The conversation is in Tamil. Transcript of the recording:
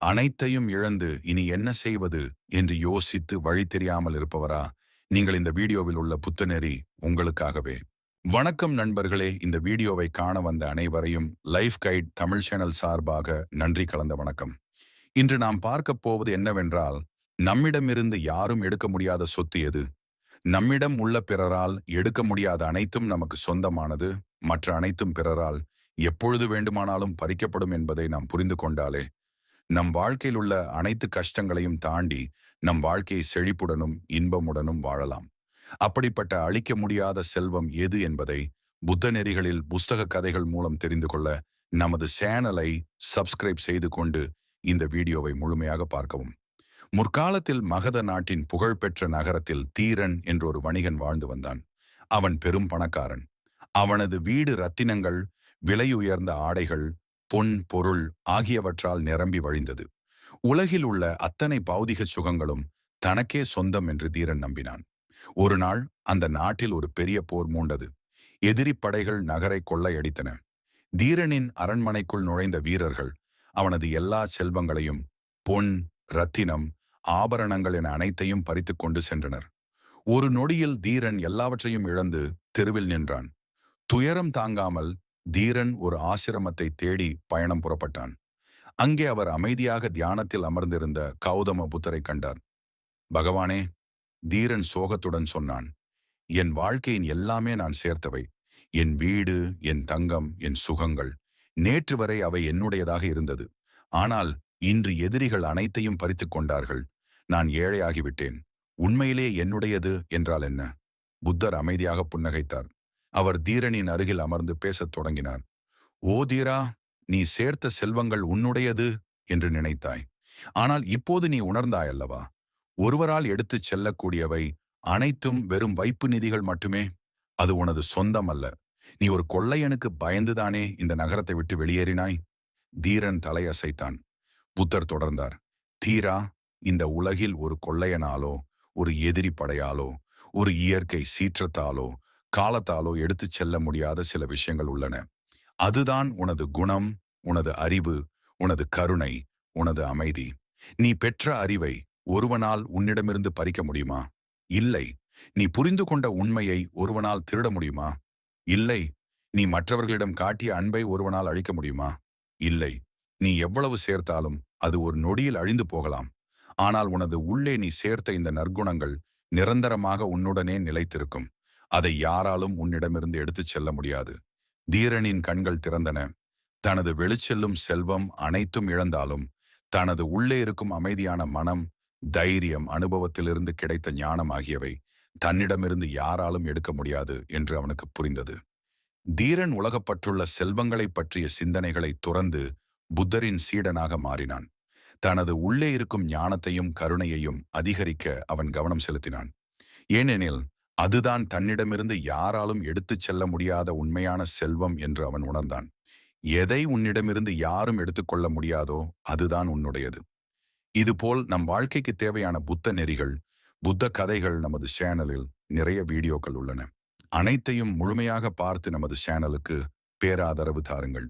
அனைத்தையும் இழந்து இனி என்ன செய்வது என்று யோசித்து வழி தெரியாமல் இருப்பவரா? நீங்கள் இந்த வீடியோவில் உள்ள புத்துநெறி உங்களுக்காகவே. வணக்கம் நண்பர்களே, இந்த வீடியோவை காண வந்த அனைவரையும் லைஃப் கைட் தமிழ் சேனல் சார்பாக நன்றி கலந்த வணக்கம். இன்று நாம் பார்க்க போவது என்னவென்றால், நம்மிடமிருந்து யாரும் எடுக்க முடியாத சொத்து எது? நம்மிடம் உள்ள பிறரால் எடுக்க முடியாத அனைத்தும் நமக்கு சொந்தமானது. மற்ற அனைத்தும் பிறரால் எப்பொழுது வேண்டுமானாலும் பறிக்கப்படும் என்பதை நாம் புரிந்து கொண்டாலே நம் வாழ்க்கையில் உள்ள அனைத்து கஷ்டங்களையும் தாண்டி நம் வாழ்க்கையை செழிப்புடனும் இன்பமுடனும் வாழலாம். அப்படிப்பட்ட அழிக்க முடியாத செல்வம் எது என்பதை புத்த நெறிகளில் புஸ்தக கதைகள் மூலம் தெரிந்து கொள்ள நமது சேனலை சப்ஸ்கிரைப் செய்து கொண்டு இந்த வீடியோவை முழுமையாக பார்க்கவும். முற்காலத்தில் மகத நாட்டின் புகழ்பெற்ற நகரத்தில் தீரன் என்ற ஒரு வணிகன் வாழ்ந்து வந்தான். அவன் பெரும் பணக்காரன். அவனது வீடு ரத்தினங்கள், விலையுயர்ந்த ஆடைகள், பொன் பொருள் ஆகியவற்றால் நிரம்பி வழிந்தது. உலகில் உள்ள அத்தனை பௌதிக சுகங்களும் தனக்கே சொந்தம் என்று தீரன் நம்பினான். ஒரு நாள் அந்த நாட்டில் ஒரு பெரிய போர் மூண்டது. எதிரி படைகள் நகரை கொள்ளையடித்தன. தீரனின் அரண்மனைக்குள் நுழைந்த வீரர்கள் அவனது எல்லா செல்வங்களையும், பொன், ரத்தினம், ஆபரணங்கள் என அனைத்தையும் பறித்து கொண்டு சென்றனர். ஒரு நொடியில் தீரன் எல்லாவற்றையும் இழந்து தெருவில் நின்றான். துயரம் தாங்காமல் தீரன் ஒரு ஆசிரமத்தை தேடி பயணம் புறப்பட்டான். அங்கே அவர் அமைதியாக தியானத்தில் அமர்ந்திருந்த கௌதம புத்தரை கண்டார். பகவானே, தீரன் சோகத்துடன் சொன்னான், என் வாழ்க்கையின் எல்லாமே நான் சேர்த்தவை. என் வீடு, என் தங்கம், என் சுகங்கள். நேற்று வரை அவை என்னுடையதாக இருந்தது. ஆனால் இன்று எதிரிகள் அனைத்தையும் பறித்து கொண்டார்கள். நான் ஏழையாகிவிட்டேன். உண்மையிலே என்னுடையது என்றால் என்ன? புத்தர் அமைதியாக புன்னகைத்தார். அவர் தீரனின் அருகில் அமர்ந்து பேசத் தொடங்கினார். ஓ தீரா, நீ சேர்த்த செல்வங்கள் உன்னுடையது என்று நினைத்தாய். ஆனால் இப்போது நீ உணர்ந்தாய் அல்லவா? ஒருவரால் எடுத்துச் செல்லக்கூடியவை அனைத்தும் வெறும் வைப்பு நிதிகள் மட்டுமே. அது உனது சொந்தம் அல்ல. நீ ஒரு கொள்ளையனுக்கு பயந்துதானே இந்த நகரத்தை விட்டு வெளியேறினாய்? தீரன் தலையசைத்தான். புத்தர் தொடர்ந்தார். தீரா, இந்த உலகில் ஒரு கொள்ளையனாலோ, ஒரு எதிரி படையாலோ, ஒரு இயற்கை சீற்றத்தாலோ, காலத்தாலோ எடுத்துச் செல்ல முடியாத சில விஷயங்கள் உள்ளன. அதுதான் உனது குணம், உனது அறிவு, உனது கருணை, உனது அமைதி. நீ பெற்ற அறிவை ஒருவனால் உன்னிடமிருந்து பறிக்க முடியுமா? இல்லை. நீ புரிந்து கொண்ட உண்மையை ஒருவனால் திருட முடியுமா? இல்லை. நீ மற்றவர்களிடம் காட்டிய அன்பை ஒருவனால் அழிக்க முடியுமா? இல்லை. நீ எவ்வளவு சேர்த்தாலும் அது ஒரு நொடியில் அழிந்து போகலாம். ஆனால் உனது உள்ளே நீ சேர்த்த இந்த நற்குணங்கள் நிரந்தரமாக உன்னுடனே நிலைத்திருக்கும். அதை யாராலும் உன்னிடமிருந்து எடுத்துச் செல்ல முடியாது. தீரனின் கண்கள் திறந்தன. தனது வெளிச்செல்லும் செல்வம் அனைத்தும் இழந்தாலும் தனது உள்ளே இருக்கும் அமைதியான மனம், தைரியம், அனுபவத்திலிருந்து கிடைத்த ஞானம் ஆகியவை தன்னிடமிருந்து யாராலும் எடுக்க முடியாது என்று அவனுக்கு புரிந்தது. தீரன் உலகப்பற்றுள்ள செல்வங்களை பற்றிய சிந்தனைகளை துறந்து புத்தரின் சீடனாக மாறினான். தனது உள்ளே இருக்கும் ஞானத்தையும் கருணையையும் அதிகரிக்க அவன் கவனம் செலுத்தினான். ஏனெனில் அதுதான் தன்னிடமிருந்து யாராலும் எடுத்துச் செல்ல முடியாத உண்மையான செல்வம் என்று அவன் உணர்ந்தான். எதை உன்னிடமிருந்து யாரும் எடுத்துக்கொள்ள முடியாதோ அதுதான் உன்னுடையது. இதுபோல் நம் வாழ்க்கைக்கு தேவையான புத்த நெறிகள், புத்த கதைகள் நமது சேனலில் நிறைய வீடியோக்கள் உள்ளன. அனைத்தையும் முழுமையாக பார்த்து நமது சேனலுக்கு பேராதரவு தாருங்கள்.